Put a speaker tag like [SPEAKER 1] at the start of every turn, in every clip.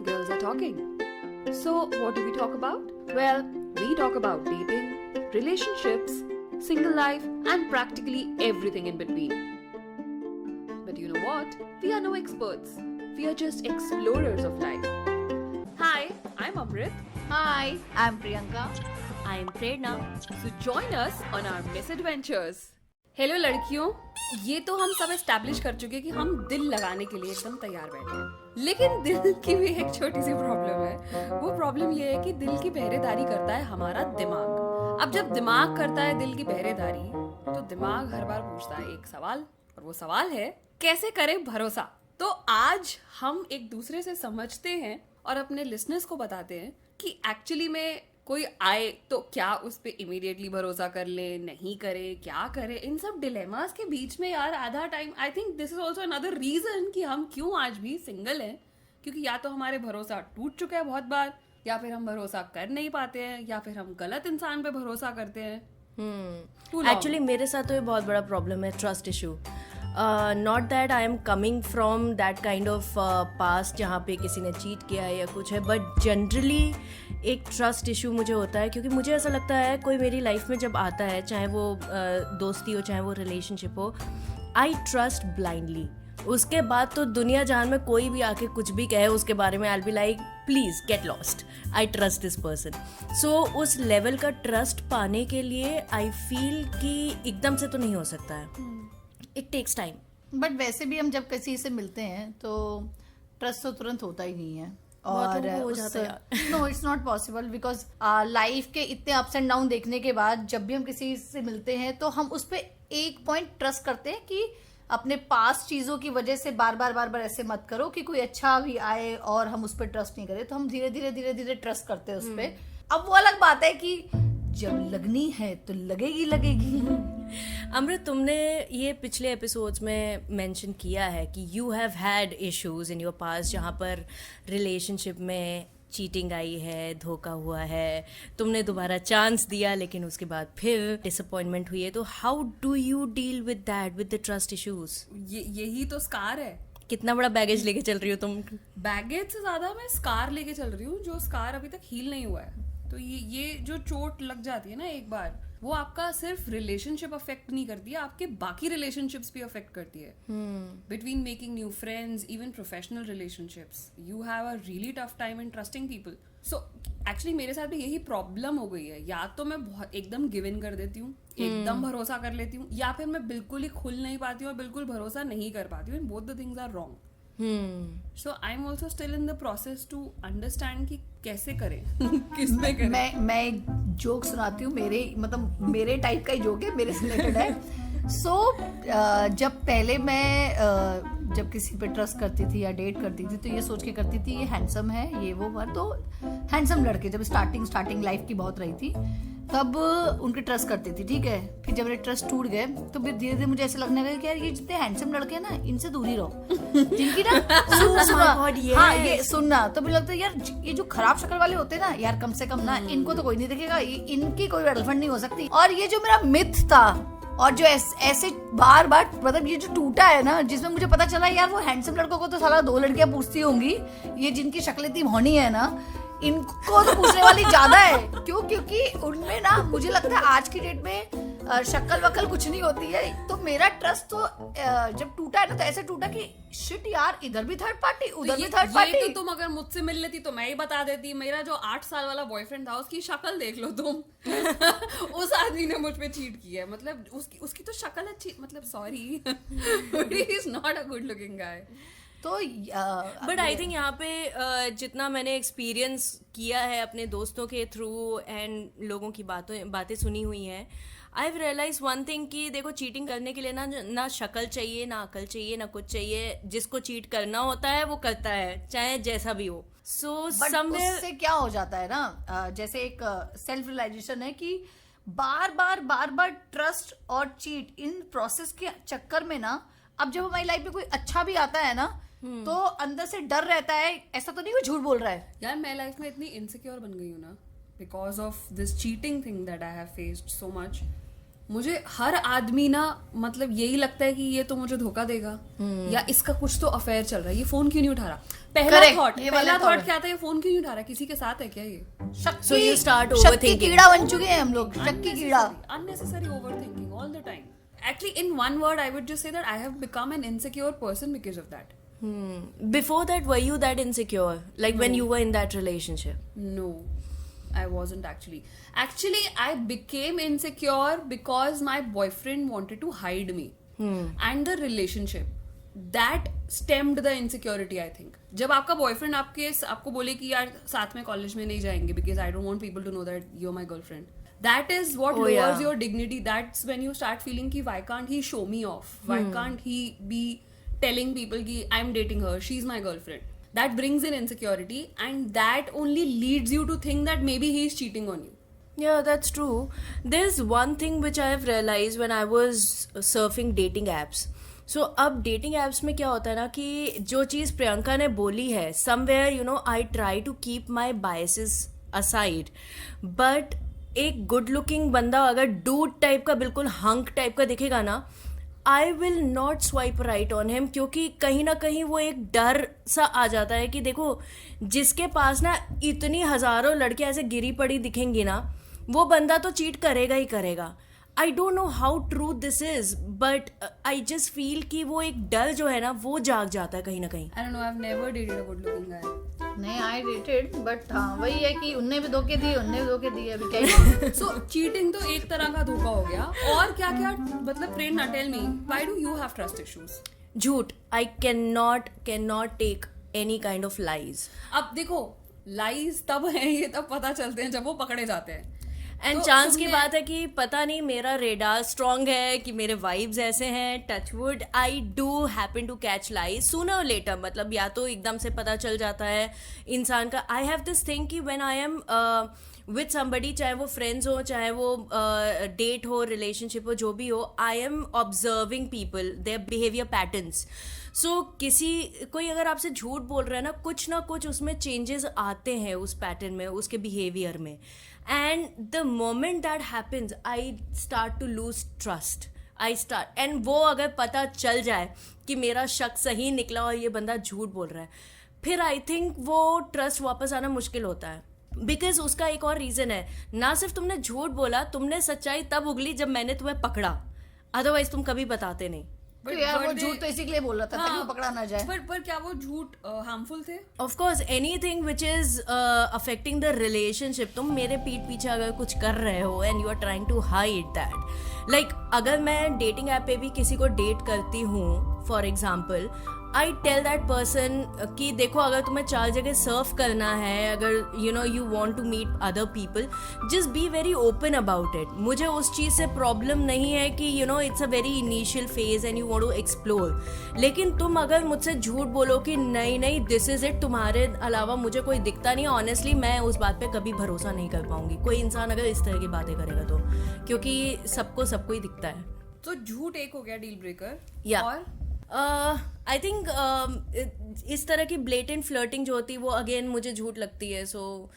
[SPEAKER 1] girls are talking. So, what do we talk about? Well, we talk about dating, relationships, single life, and practically everything in between. But you know what? We are no experts. We are just explorers of life. Hi, I'm Amrit.
[SPEAKER 2] Hi, I'm Priyanka.
[SPEAKER 3] I am Prerna.
[SPEAKER 1] So join us on our misadventures. Hello लड़कियों, ये तो हम सब establish कर चुके कि हम दिल लगाने के लिए एकदम तैयार बैठे हैं। लेकिन दिल की भी एक छोटी सी प्रॉब्लम है। वो प्रॉब्लम ये है कि दिल की पहरेदारी करता है हमारा दिमाग। अब जब दिमाग करता है दिल की पहरेदारी, तो दिमाग हर बार पूछता है एक सवाल, और वो सवाल है कैसे करें भरोसा। तो आज हम एक दूसरे से समझते हैं और अपने लिसनर्स को बताते हैं कि एक्चुअली में कोई आए तो क्या उस पे इमीडिएटली भरोसा कर ले, नहीं करे, क्या करे। इन सब डिलेमास के बीच में यार आधा time, I think this is also another reason कि हम क्यों आज भी सिंगल हैं, क्योंकि या तो हमारे भरोसा टूट चुका है बहुत बार, या फिर हम भरोसा कर नहीं पाते हैं, या फिर हम गलत इंसान पे भरोसा करते हैं।
[SPEAKER 3] एक्चुअली मेरे साथ तो ये बहुत बड़ा प्रॉब्लम है, trust issue. Not that I am coming from that kind of past जहाँ पे किसी ने चीट किया है या कुछ है, बट जनरली एक ट्रस्ट इशू मुझे होता है, क्योंकि मुझे ऐसा लगता है कोई मेरी लाइफ में जब आता है, चाहे वो दोस्ती हो चाहे वो रिलेशनशिप हो, आई ट्रस्ट ब्लाइंडली। उसके बाद तो दुनिया जहान में कोई भी आके कुछ भी कहे उसके बारे में, I will be like please get lost, I trust this person. So उस लेवल का ट्रस्ट पाने के लिए आई फील कि एकदम से तो नहीं हो सकता है, इट टेक्स टाइम।
[SPEAKER 2] बट वैसे भी हम जब किसी से मिलते हैं तो ट्रस्ट तो तुरंत होता ही नहीं है, और no it's not possible, because life के इतने अप्स एंड डाउन देखने के बाद जब भी हम किसी से मिलते हैं तो हम उस पर एक पॉइंट ट्रस्ट करते हैं कि अपने पास चीजों की वजह से बार बार ऐसे मत करो कि कोई अच्छा भी आए और हम उस पर ट्रस्ट नहीं करें, तो हम धीरे धीरे ट्रस्ट करते हैं उस पर। अब वो अलग बात है कि जब लगनी है तो लगेगी।
[SPEAKER 3] अमृत, तुमने ये पिछले एपिसोड्स में मेंशन किया है कि you have had issues in your past जहाँ पर रिलेशनशिप में चीटिंग आई है, धोखा हुआ है, तुमने दोबारा चांस दिया लेकिन उसके बाद फिर डिसअपॉइंटमेंट हुई है। तो how do you deal with that, with the trust issues?
[SPEAKER 1] यही तो स्कार है।
[SPEAKER 3] कितना बड़ा बैगेज लेके चल रही हो तुम?
[SPEAKER 1] बैगेज से ज्यादा मैं स्कार लेके चल रही हूँ, जो स्कार अभी तक हील नहीं हुआ है। तो ये जो चोट लग जाती है ना एक बार, वो आपका सिर्फ रिलेशनशिप अफेक्ट नहीं करती है, आपके बाकी रिलेशनशिप्स भी अफेक्ट करती है। Between making new friends, even professional relationships, you have a really tough time in trusting people. So actually मेरे साथ भी यही प्रॉब्लम हो गई है। या तो मैं बहुत एकदम गिव इन कर देती हूँ, एकदम भरोसा कर लेती हूँ, या फिर मैं बिल्कुल ही खुल नहीं पाती हूँ और बिल्कुल भरोसा नहीं कर पाती हूँ। Both the things are wrong. So I'm also still in the process to understand कि कैसे करें किस पे करें।
[SPEAKER 2] मैं एक जोक सुनाती हूँ, मेरे टाइप का ही जोक है, मेरे से रिलेटेड है। जब पहले मैं जब किसी पे ट्रस्ट करती थी या डेट करती थी तो ये सोच के करती थी ये हैंडसम है, ये वो तो हैंडसम लड़के जब स्टार्टिंग लाइफ की बहुत रही थी तब उनके ट्रस्ट करती थी, ठीक है। फिर जब मेरे ट्रस्ट टूट गए तो फिर धीरे धीरे मुझे ऐसा लगने लगा कि यार ये जितने हैंडसम लड़के हैं ना इनसे दूर ही रहो, जिनकी ना हाँ ये सुनना, तो मुझे लगता है यार ये जो खराब शक्ल वाले होते हैं ना यार, कम से कम ना इनको तो कोई नहीं देखेगा, इनकी कोई गर्लफ्रेंड नहीं हो सकती। और ये जो मेरा मिथ था और जो ऐसे बार मतलब ये जो टूटा है ना, जिसमें मुझे पता चला यार वो हैंडसम लड़कों को तो साला 2 लड़कियां पूछती होंगी, ये जिनकी शक्ल इतनी भौनी है ना इनको तो पूछने वाली ज्यादा है। क्यों? क्योंकि उनमें ना मुझे लगता है आज की डेट में शक्ल वक्ल कुछ नहीं होती है। तो मेरा ट्रस्ट तो जब टूटा है ना तो ऐसे टूटा कि शिट यार, इधर भी थर्ड पार्टी उधर भी थर्ड पार्टी।
[SPEAKER 1] तो तुम अगर मुझसे मिल लेती तो मैं ही बता देती। मेरा जो 8 साल वाला बॉयफ्रेंड था उसकी शक्ल देख लो तुम। उस आदमी ने मुझ पे चीट किया है, मतलब उसकी तो शक्ल अच्छी, मतलब sorry he is not a good looking guy.
[SPEAKER 2] तो
[SPEAKER 3] बट आई थिंक यहाँ पे जितना मैंने एक्सपीरियंस किया है अपने दोस्तों के थ्रू एंड लोगों की बातें सुनी हुई हैं, I have realise one thing कि देखो चीटिंग करने के लिए ना शक्ल चाहिए, ना अकल चाहिए, ना कुछ चाहिए। जिसको चीट करना होता है वो करता है, चाहे जैसा भी हो। सो
[SPEAKER 2] उससे क्या हो जाता है ना, जैसे एक सेल्फ रियलाइजेशन है कि बार ट्रस्ट और चीट इन प्रोसेस के चक्कर में ना, अब जब हमारी लाइफ में कोई अच्छा भी आता है ना तो अंदर से डर रहता है, ऐसा तो नहीं कोई झूठ बोल रहा है।
[SPEAKER 1] यार मैं लाइफ में इतनी इनसिक्योर बन गई हूँ ना because of this cheating thing that I have faced so much, मुझे हर आदमी ना मतलब यही लगता है कि ये तो मुझे धोखा देगा या इसका कुछ तो अफेयर चल रहा है, ये फोन क्यों नहीं उठा रहा.
[SPEAKER 2] Correct, ये वाला
[SPEAKER 1] पहला
[SPEAKER 2] thought
[SPEAKER 1] थॉट क्या था, ये फोन क्यों नहीं उठा रहा, किसी के साथ है क्या ये.
[SPEAKER 3] So you start
[SPEAKER 2] शक की
[SPEAKER 3] overthinking.
[SPEAKER 2] कीड़ा बन चुके हैं हम लोग, शक की कीड़ा.
[SPEAKER 1] Unnecessary overthinking all the time. Actually, in one word, I would just say that I have become an insecure person because of that.
[SPEAKER 3] Before that, were you that insecure? Like when you were in that relationship?
[SPEAKER 1] No, I wasn't actually. Actually, I became insecure because my boyfriend wanted to hide me. And the relationship. That stemmed the insecurity, I think. जब आपका boyfriend आपको बोले कि यार साथ में college में नहीं जाएंगे because I don't want people to know that you're my girlfriend. That is what lowers
[SPEAKER 3] yeah.
[SPEAKER 1] your dignity. That's when you start feeling कि why can't he show me off? Why can't he be telling people कि I'm dating her, she's my girlfriend? That brings in insecurity and that only leads you to think that maybe he's cheating on you.
[SPEAKER 3] Yeah, that's true. There's one thing which I have realized when I was surfing dating apps. So अब dating apps में क्या होता है ना कि जो चीज़ प्रियंका ने बोली है, somewhere you know I try to keep my biases aside, but एक गुड लुकिंग बंदा अगर डूड टाइप का बिल्कुल हंक टाइप का दिखेगा ना, I will not swipe right on him, क्योंकि कहीं ना कहीं वो एक डर सा आ जाता है कि देखो जिसके पास ना इतनी हजारों लड़कियां ऐसे गिरी पड़ी दिखेंगी ना, वो बंदा तो चीट करेगा ही करेगा. I don't know how true this is, but I just feel कि वो एक डर जो है ना वो जाग जाता है कहीं ना कहीं.
[SPEAKER 1] I don't know, I've never dated a good looking guy.
[SPEAKER 2] नहीं, आई डेटेड, बट हाँ वही है कि उनने भी धोखे दिए, अभी क्या ही.
[SPEAKER 1] So cheating तो एक तरह का धोखा हो गया, और क्या क्या मतलब प्रेरणा, tell me, why do you have trust issues?
[SPEAKER 3] झूठ. I can not take any kind of lies.
[SPEAKER 1] अब देखो लाइज तब है, ये तब पता चलते हैं जब वो पकड़े जाते हैं.
[SPEAKER 3] एंड
[SPEAKER 1] तो
[SPEAKER 3] चांस की
[SPEAKER 1] तुमने-
[SPEAKER 3] बात है कि पता नहीं मेरा रेडार स्ट्रांग है कि मेरे वाइब्स ऐसे हैं, touchwood I do happen to catch lies sooner और लेटर. मतलब या तो एकदम से पता चल जाता है इंसान का. आई हैव दिस थिंग कि when I am with somebody, चाहे वो फ्रेंड्स हो, चाहे वो डेट हो, रिलेशनशिप हो, जो भी हो, I am observing people, their behaviour patterns. So कोई अगर आपसे झूठ बोल रहा है ना कुछ उसमें चेंजेस आते हैं उस पैटर्न में, उसके बिहेवियर में. And the moment that happens I start to lose trust. And वो अगर पता चल जाए कि मेरा शक सही निकला और ये बंदा झूठ बोल रहा है, फिर आई थिंक वो ट्रस्ट वापस आना मुश्किल होता है. बिकॉज उसका एक और रीजन है, ना सिर्फ तुमने झूठ बोला, तुमने सच्चाई तब उगली जब मैंने तुम्हें पकड़ा, अदरवाइज तुम कभी बताते नहीं.
[SPEAKER 2] तो यार वो झूठ तो इसी के लिए बोल रहा था ताकि वो पकड़ा ना जाए.
[SPEAKER 1] पर क्या वो झूठ हार्मफुल थे?
[SPEAKER 3] Of course anything which is affecting the relationship. तुम मेरे पीठ पीछे अगर कुछ कर रहे हो and you are trying to hide that, like अगर मैं डेटिंग ऐप पे भी किसी को डेट करती हूँ for example, I tell that person कि देखो अगर तुम्हें 4 जगह सर्व करना है, अगर you know you want to meet other people, just be very open about it. मुझे उस चीज़ से प्रॉब्लम नहीं है कि you know it's a very initial phase and you want to explore. लेकिन तुम अगर मुझसे झूठ बोलो कि नहीं दिस इज इट, तुम्हारे अलावा मुझे कोई दिखता नहीं, ऑनेस्टली मैं उस बात पे कभी भरोसा नहीं कर पाऊंगी. कोई इंसान अगर इस तरह की बातें करेगा तो, क्योंकि सबको ही दिखता है.
[SPEAKER 1] तो झूठ एक हो गया डील ब्रेकर.
[SPEAKER 3] या
[SPEAKER 1] और
[SPEAKER 3] आई थिंक इस तरह की ब्लेटेंट फ्लर्टिंग जो होती है वो अगेन मुझे झूठ लगती है. So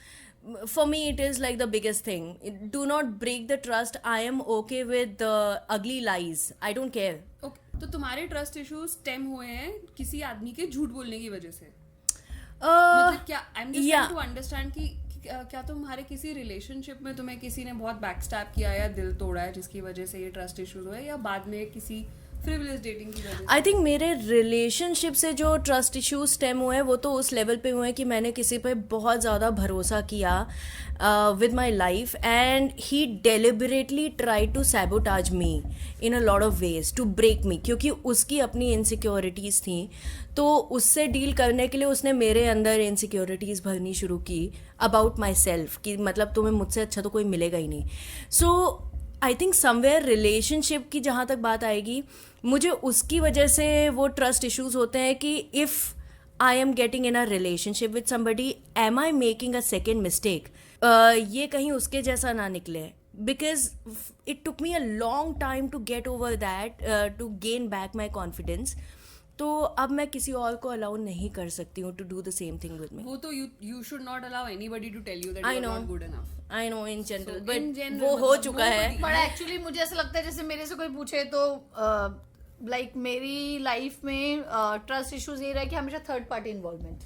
[SPEAKER 3] for me it is like the biggest thing. Do not break the trust. I am okay with ugly lies. I don't care.
[SPEAKER 1] Okay, तो तुम्हारे ट्रस्ट इश्यूज स्टेम हुए हैं किसी आदमी के झूठ बोलने की वजह से? मतलब क्या I am just trying to understand कि क्या तुम्हारे किसी रिलेशनशिप में तुम्हें किसी ने बहुत बैकस्टैब किया या दिल तोड़ा है जिसकी वजह से ये ट्रस्ट इश्यूज हुए, या बाद में किसी फ्रिवलेस डेटिंग की वजह से?
[SPEAKER 3] आई थिंक मेरे रिलेशनशिप से जो ट्रस्ट इश्यूज स्टेम हुए हैं वो तो उस लेवल पे हुए हैं कि मैंने किसी पे बहुत ज़्यादा भरोसा किया with my life and he deliberately try to sabotage me in a lot of ways to break me, क्योंकि उसकी अपनी इनसिक्योरिटीज़ थी. तो उससे डील करने के लिए उसने मेरे अंदर इनसिक्योरिटीज़ भरनी शुरू की अबाउट माई सेल्फ कि मतलब तुम्हें मुझसे अच्छा तो कोई मिलेगा ही नहीं. सो आई थिंक समवेयर रिलेशनशिप की जहाँ तक बात आएगी, मुझे उसकी वजह से वो ट्रस्ट इश्यूज होते हैं कि if I am getting in a relationship with somebody, am I making a second mistake, ये कहीं उसके जैसा ना निकले. Because it took me a long time to get over that, to gain back my confidence. तो अब मैं किसी और को अलाउ नहीं कर सकती हूँ to do the same thing with me.
[SPEAKER 1] वो तो you should not allow anybody to tell you that
[SPEAKER 3] I
[SPEAKER 1] you're
[SPEAKER 3] know.
[SPEAKER 1] not good enough.
[SPEAKER 3] I know in general,
[SPEAKER 1] So,
[SPEAKER 3] but
[SPEAKER 1] in general,
[SPEAKER 3] वो हो
[SPEAKER 1] मतलब
[SPEAKER 3] चुका है.
[SPEAKER 1] nobody-
[SPEAKER 2] बट एक्चुअली मुझे ऐसा लगता है जैसे मेरे से कोई पूछे तो लाइक मेरी लाइफ में ट्रस्ट इश्यूज ये रहा है कि हमेशा थर्ड पार्टी इन्वॉल्वमेंट.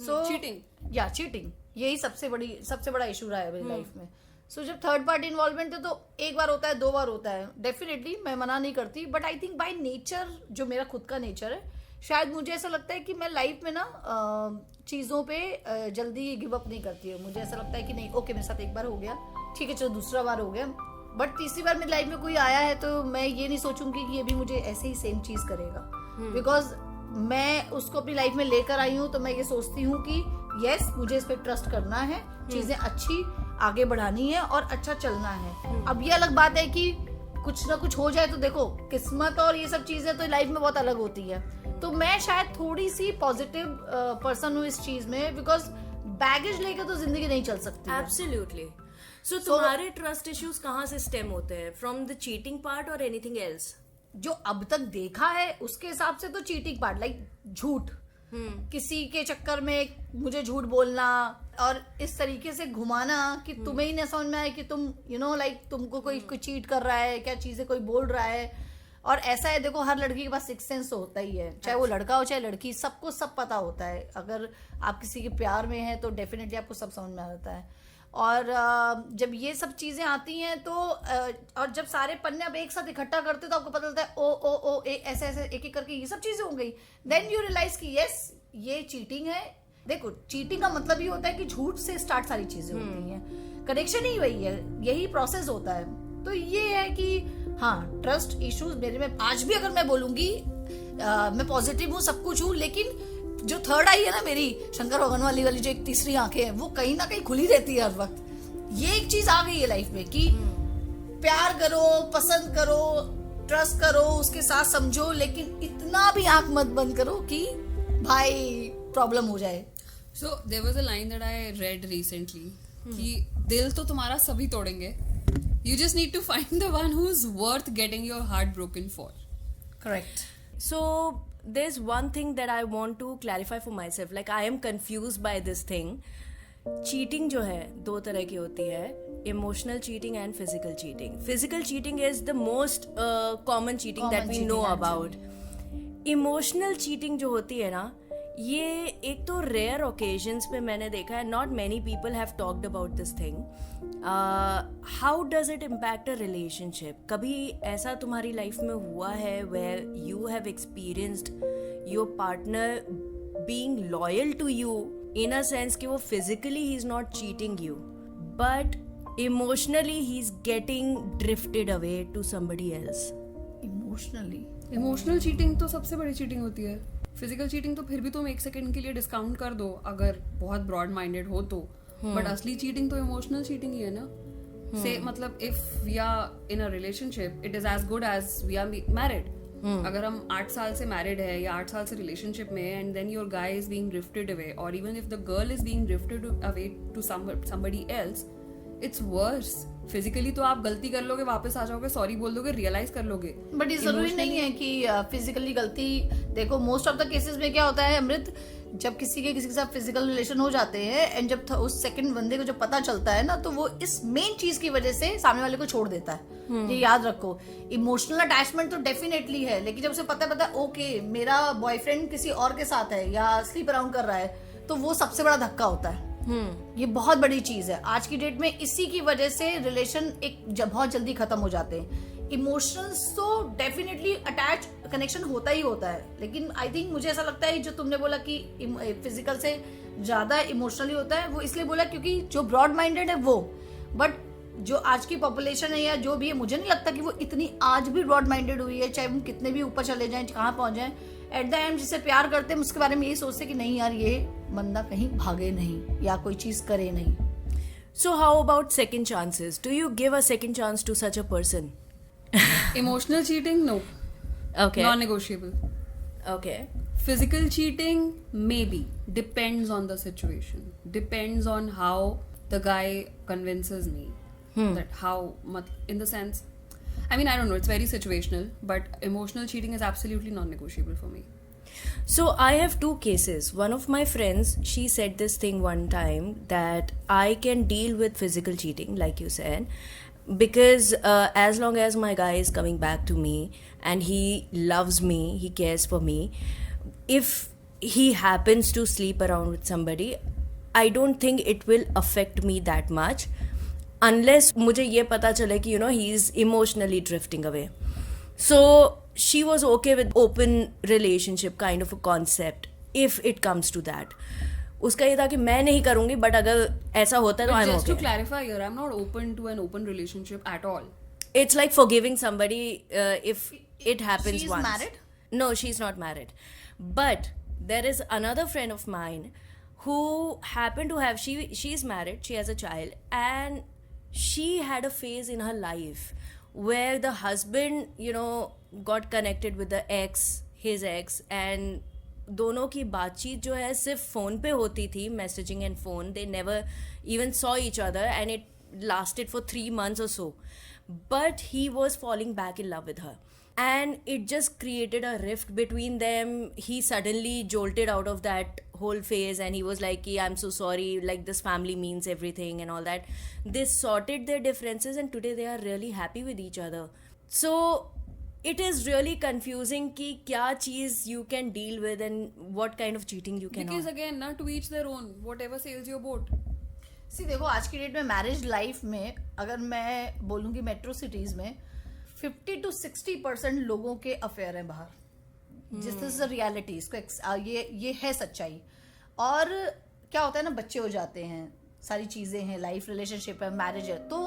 [SPEAKER 2] सो
[SPEAKER 1] cheating.
[SPEAKER 2] या चीटिंग यही सबसे बड़ा इशू रहा है मेरी लाइफ में. सो जब थर्ड पार्टी इन्वॉल्वमेंट है तो एक बार होता है, 2 बार होता है, डेफिनेटली मैं मना नहीं करती. But I think by nature जो मेरा खुद का नेचर है, शायद मुझे ऐसा लगता है कि मैं लाइफ में ना चीज़ों पे जल्दी गिव अप नहीं करती हूँ. मुझे ऐसा लगता है कि नहीं, ओके मेरे साथ एक बार हो गया, ठीक है चलो दूसरा बार हो गया, बट तीसरी बार मेरी लाइफ में कोई आया है तो मैं ये नहीं सोचूंगी कि ये भी मुझे ऐसे ही सेम चीज़ करेगा. बिकॉज मैं उसको अपनी लाइफ में लेकर आई हूँ तो मैं ये सोचती हूँ कि यस मुझे इस पर ट्रस्ट करना है, चीज़ें अच्छी आगे बढ़ानी है और अच्छा चलना है. अब ये अलग बात है कि कुछ ना कुछ हो जाए तो देखो किस्मत और ये सब चीजें तो लाइफ में बहुत अलग होती है. तो मैं शायद थोड़ी सी पॉजिटिव पर्सन हूँ इस चीज में, बिकॉज बैगेज लेके तो जिंदगी नहीं चल सकती है.
[SPEAKER 3] एब्सोल्युटली. सो तुम्हारे ट्रस्ट इश्यूज कहाँ से स्टेम होते हैं? फ्रॉम द चीटिंग पार्ट और एनीथिंग एल्स?
[SPEAKER 2] जो अब तक देखा है उसके हिसाब से तो चीटिंग पार्ट, लाइक झूठ, किसी के चक्कर में मुझे झूठ बोलना और इस तरीके से घुमाना कि तुम्हें ही ना समझ में आए कि तुम लाइक तुमको कोई चीट कर रहा है, क्या चीजें कोई बोल रहा है. और ऐसा है देखो, हर लड़की के पास सिक्स सेंस तो होता ही है, चाहे वो लड़का हो चाहे लड़की, सबको सब पता होता है. अगर आप किसी के प्यार में हैं तो डेफिनेटली आपको सब समझ में आ जाता है. और जब ये सब चीजें आती हैं तो और जब सारे पन्ने आप एक साथ इकट्ठा करते तो आपको पता चलता है ओ ऐसे ऐसे एक एक करके ये सब चीजें हो गई. देन यू रियलाइज कि यस ये चीटिंग है. देखो चीटिंग का मतलब ये होता है कि झूठ से स्टार्ट सारी चीजें होती हैं, कनेक्शन ही वही है, यही प्रोसेस होता है. तो ये है कि हाँ ट्रस्ट इश्यूज मेरे में आज भी, अगर मैं बोलूंगी मैं पॉजिटिव हूँ, सब कुछ हूँ, लेकिन जो थर्ड आई है ना मेरी शंकर भगवान वाली जो एक तीसरी आंखें हैं वो कहीं ना कहीं खुली रहती है हर वक्त. ये एक चीज आ गई है लाइफ में कि प्यार करो, पसंद करो, ट्रस्ट करो, उसके साथ समझो, लेकिन इतना भी आंख मत बंद करो कि भाई प्रॉब्लम हो जाए.
[SPEAKER 1] So there was a line that I read recently कि दिल तो तुम्हारा सभी तोड़ेंगे, you just need to find the one who's worth getting your heart broken for.
[SPEAKER 2] Correct.
[SPEAKER 3] So there's one thing that I want to clarify for myself. Like I am confused by this thing. Cheating जो है 2 तरह की होती है, emotional cheating and physical cheating. Physical cheating is the most common cheating that we know about. Emotional cheating जो होती है ना, ये एक तो रेयर ओकेजन्स पे मैंने देखा है. Not many people have talked about this thing. How does it impact a relationship? कभी ऐसा तुम्हारी लाइफ में हुआ है where you have experienced your partner being loyal to you in a sense कि वो physically he is not cheating you but emotionally he is getting drifted away to somebody else?
[SPEAKER 1] Emotional cheating तो सबसे बड़ी cheating होती है. Physical cheating तो फिर भी तुम 1 सेकंड के लिए डिस्काउंट कर दो अगर बहुत ब्रॉड माइंडेड हो तो, बट असली चीटिंग तो इमोशनल चीटिंग ही है ना. से मतलब if we are in a relationship it is as good as we are married. अगर हम 8 साल से मैरिड है या 8 साल से रिलेशनशिप में है and then your guy is being drifted away, और even if the girl is being drifted away to somebody else, it's worse. Physically तो आप गलती कर लोगे, वापस आ जाओगे, सॉरी बोल दोगे, रियलाइज कर लोगे,
[SPEAKER 2] बट ये जरूरी नहीं है कि फिजिकली गलती. देखो मोस्ट ऑफ द केसेस में क्या होता है अमृत, जब किसी के साथ फिजिकल रिलेशन हो जाते हैं एंड जब उस सेकंड बंदे को जब पता चलता है ना, तो वो इस मेन चीज की वजह से सामने वाले को छोड़ देता है. ये याद रखो. इमोशनल अटैचमेंट तो डेफिनेटली है, लेकिन जब उसे पता है ओके मेरा बॉयफ्रेंड किसी और के साथ है या स्लीप अराउंड कर रहा है, तो वो सबसे बड़ा धक्का होता है. ये बहुत बड़ी चीज है आज की डेट में. इसी की वजह से रिलेशन बहुत जल्दी खत्म हो जाते हैं. इमोशंस तो डेफिनेटली अटैच कनेक्शन होता ही होता है, लेकिन आई थिंक मुझे ऐसा लगता है जो तुमने बोला कि फिजिकल से ज्यादा इमोशनली होता है, वो इसलिए बोला क्योंकि जो ब्रॉड माइंडेड है वो, बट जो आज की पॉपुलेशन है या जो भी है, मुझे नहीं लगता कि वो इतनी आज भी ब्रॉड माइंडेड हुई है. चाहे हम कितने भी ऊपर चले जाएं, कहाँ पहुंच जाएं, एट द एंड जिससे प्यार करते हैं उसके बारे में यही सोचते कि नहीं यार ये बंदा कहीं भागे नहीं या कोई चीज करे नहीं.
[SPEAKER 3] So how about second chances? Do you give a second chance to such a person?
[SPEAKER 1] Emotional cheating, no.
[SPEAKER 3] Okay.
[SPEAKER 1] Non-negotiable.
[SPEAKER 3] Okay.
[SPEAKER 1] Physical cheating, maybe. Depends on the situation. Depends on how the guy convinces me. That how much, in the sense, I mean, I don't know, it's very situational, but emotional cheating is absolutely non-negotiable for me.
[SPEAKER 3] So I have two cases. One of my friends, she said this thing one time that I can deal with physical cheating, like you said, because as long as my guy is coming back to me and he loves me, he cares for me, if he happens to sleep around with somebody, I don't think it will affect me that much, unless मुझे ये पता चले कि he is emotionally drifting away. So she was okay with open relationship kind of a concept if it comes to that. उसका ये था कि मैं नहीं करूंगी, but अगर ऐसा होता है तो
[SPEAKER 1] But
[SPEAKER 3] I'm
[SPEAKER 1] just to
[SPEAKER 3] okay.
[SPEAKER 1] clarify here, I'm not open to an open relationship at all.
[SPEAKER 3] It's like forgiving somebody if it happens
[SPEAKER 2] She's
[SPEAKER 3] once.
[SPEAKER 2] married?
[SPEAKER 3] No, she's not married. But there is another friend of mine who happened to have, she's married, she has a child, and she had a phase in her life where the husband got connected with the his ex, and दोनों की बातचीत जो है सिर्फ phone पे होती थी, messaging and phone. They never even saw each other and it lasted for 3 months or so. But he was falling back in love with her. And it just created a rift between them. He suddenly jolted out of that whole phase and he was like, I'm so sorry, like this family means everything and all that. They sorted their differences and today they are really happy with each other. So it is really confusing कि क्या चीज़ you can deal with and what kind of cheating you cannot.
[SPEAKER 1] Because again, na, to each their own. Whatever sails your boat.
[SPEAKER 2] सी देखो, आज की date में marriage life में अगर मैं बोलूँगी मेट्रो सिटीज में 50 to 60% लोगों के अफेयर हैं बाहर. जिस दिस इज रियलिटी, इसको ये है सच्चाई. और क्या होता है ना, बच्चे हो जाते हैं, सारी चीजें हैं, लाइफ रिलेशनशिप है, मैरिज है. तो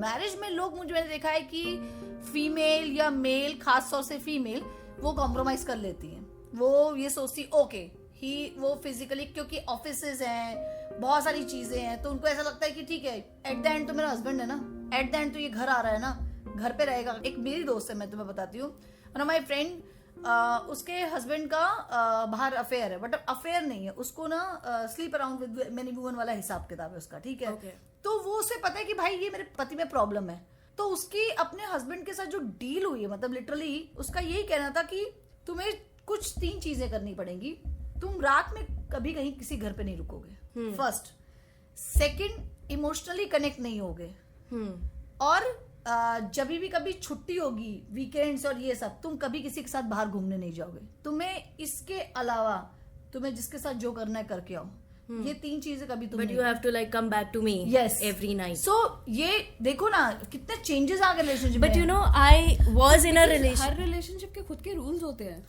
[SPEAKER 2] मैरिज में लोग, मैंने देखा है कि फीमेल या मेल, खास तौर से फीमेल, वो कॉम्प्रोमाइज कर लेती हैं. वो ये सोचती ओके वो फिजिकली, क्योंकि ऑफिसेज हैं, बहुत सारी चीजें हैं, तो उनको ऐसा लगता है कि ठीक है, एट द एंड तो मेरा हस्बैंड है ना, एट द एंड तो ये घर आ रहा है ना, घर पे रहेगा. एक मेरी दोस्त है, मैं तुम्हें बताती हूँ, वन ऑफ माई फ्रेंड, उसके हस्बैंड का बाहर अफेयर है, बट अफेयर नहीं है, उसको ना sleep around with many woman वाला हिसाब किताब है उसका, ठीक है. तो वो उसे पता है कि भाई ये मेरे पति में प्रॉब्लम है. तो उसकी अपने हस्बैंड के साथ जो डील हुई है, मतलब लिटरली उसका यही कहना था कि तुम्हें कुछ 3 चीजें करनी पड़ेंगी. तुम रात में कभी कहीं किसी घर पे नहीं रुकोगे, फर्स्ट. सेकंड, इमोशनली कनेक्ट नहीं होगे. और जब भी कभी छुट्टी होगी, वीकेंड्स और ये सब, तुम कभी किसी के साथ बाहर घूमने नहीं जाओगे. तुम्हें इसके अलावा तुम्हें जिसके साथ जो करना है करके आओ. ये 3 चीजें कभी तुम
[SPEAKER 3] But you have to like come back to me every night.
[SPEAKER 2] So ये देखो ना कितने चेंजेस आ गए रिलेशनशिप में.
[SPEAKER 3] But I was in a relationship.
[SPEAKER 1] Her relationship के खुद के रूल्स होते हैं.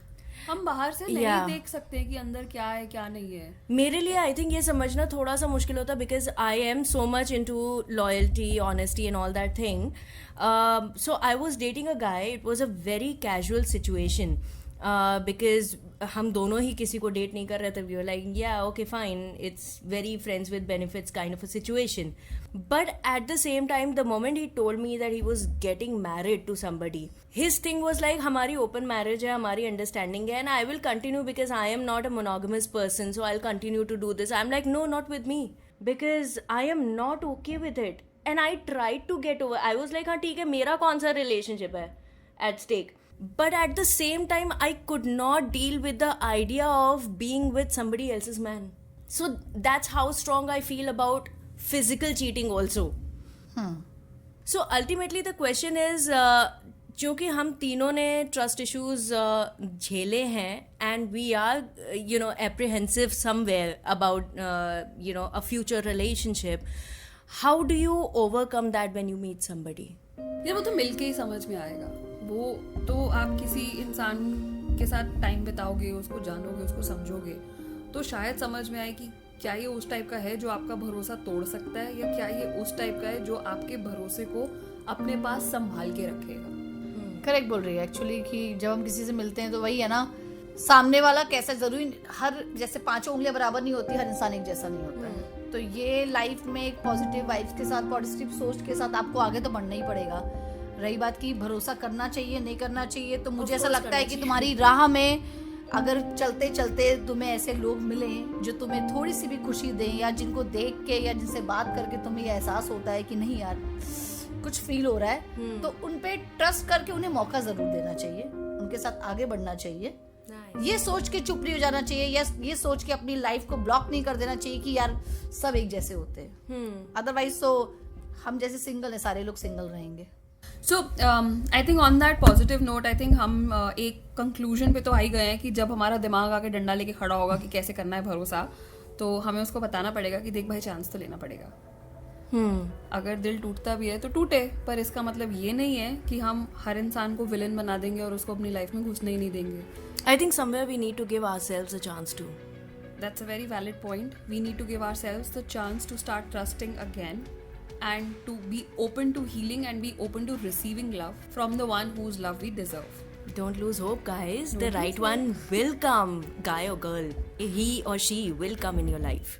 [SPEAKER 1] हम बाहर से नहीं देख सकते कि अंदर क्या है क्या नहीं है.
[SPEAKER 3] मेरे लिए आई थिंक ये समझना थोड़ा सा मुश्किल होता है because I am so much into loyalty, honesty and all that thing. So I was dating a guy. It was a very casual situation because हम दोनों ही किसी को डेट नहीं कर रहे थे. वी वर लाइक या okay fine, it's very friends with benefits kind of a situation. But at the same time, the moment he told me that he was getting married to somebody, his thing was like, हमारी open marriage है, हमारी understanding है, and I will continue because I am not a monogamous person, so I'll continue to do this. I'm like, no, not with me, because I am not okay with it. And I tried to get over. I was like, हाँ ठीक है, मेरा कौन सा relationship है at stake. But at the same time, I could not deal with the idea of being with somebody else's man. So that's how strong I feel about physical cheating also. So ultimately the question is, क्योंकि हम तीनों ने trust issues झेले हैं and we are apprehensive somewhere about a future relationship. How do you overcome that when you meet somebody?
[SPEAKER 1] ये वो तो मिलके ही समझ में आएगा. वो तो आप किसी इंसान के साथ टाइम बिताओगे, उसको जानोगे, उसको समझोगे, तो शायद समझ में आए कि क्या ये उस टाइप का है जो आपका भरोसा तोड़ सकता है, या क्या ये उस टाइप का है जो आपके भरोसे को अपने पास संभाल के रखेगा.
[SPEAKER 2] करेक्ट बोल रही है एक्चुअली, कि जब हम किसी से मिलते हैं तो वही है ना, सामने वाला कैसा, जरूरी हर जैसे 5 उंगलियां बराबर नहीं होती, हर इंसान एक जैसा नहीं होता है. तो ये लाइफ में एक पॉजिटिव वाइब्स के साथ, पॉजिटिव सोच के साथ आपको आगे तो बढ़ना ही पड़ेगा. रही बात की भरोसा करना चाहिए नहीं करना चाहिए, तो मुझे ऐसा लगता है कि तुम्हारी राह में अगर चलते चलते तुम्हें ऐसे लोग मिले जो तुम्हें थोड़ी सी भी खुशी दें, या जिनको देख के या जिनसे बात करके तुम्हें ये एहसास होता है कि नहीं यार कुछ फील हो रहा है, तो उन पे ट्रस्ट करके उन्हें मौका जरूर देना चाहिए, उनके साथ आगे बढ़ना चाहिए. ये सोच के चुप नहीं हो जाना चाहिए, या ये सोच के अपनी लाइफ को ब्लॉक नहीं कर देना चाहिए कि यार सब एक जैसे होते हैं, अदरवाइज तो हम जैसे सिंगल है सारे लोग सिंगल रहेंगे.
[SPEAKER 1] So I think on that positive note I think हम एक कंक्लूजन पे तो आ ही गए हैं कि जब हमारा दिमाग आके डंडा लेके खड़ा होगा कि कैसे करना है भरोसा, तो हमें उसको बताना पड़ेगा कि देख भाई चांस तो लेना पड़ेगा. अगर दिल टूटता भी है तो टूटे, पर इसका मतलब ये नहीं है कि हम हर इंसान को विलन बना देंगे और उसको अपनी लाइफ में घुसने ही नहीं देंगे.
[SPEAKER 3] I think somewhere we need to give ourselves a chance to.
[SPEAKER 1] That's a very valid point. We need to give ourselves the chance to start trusting again and to be open to healing and be open to receiving love from the one whose love we deserve.
[SPEAKER 3] Don't lose hope, guys. The right one will come, guy or girl. He or she will come in your life.